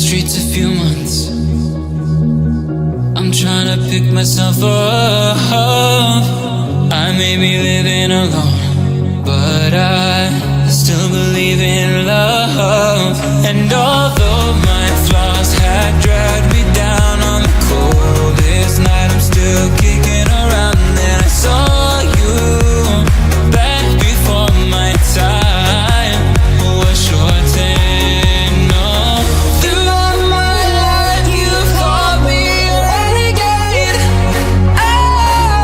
streets a few months. I'm trying to pick myself up. I may be living alone, but I still believe in love. And although my flaws had dragged me down on the coldest night, I'm still kicking around. And then I saw you back before my time was shortened. No, throughout my life you've called me a renegade. Oh,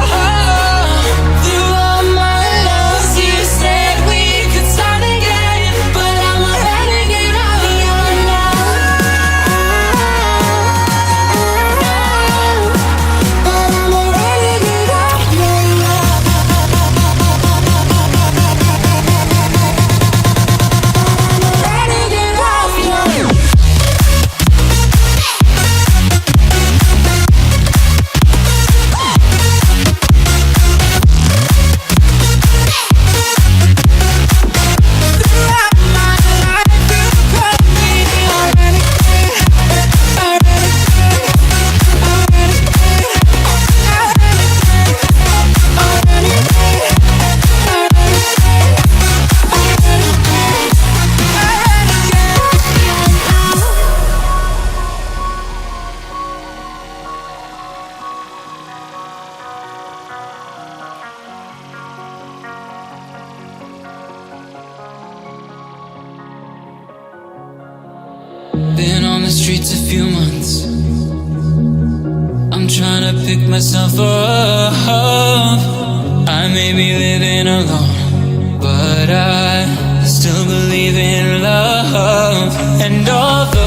throughout my loves you said we could start again, but I'm a renegade of your love. But I'm a renegade of your love. Renegade of your love. Throughout my life you called me a renegade, a renegade, a renegade, a renegade, Been on the streets a few months. I'm trying to pick myself up. I may be living alone, but I still believe in love. And although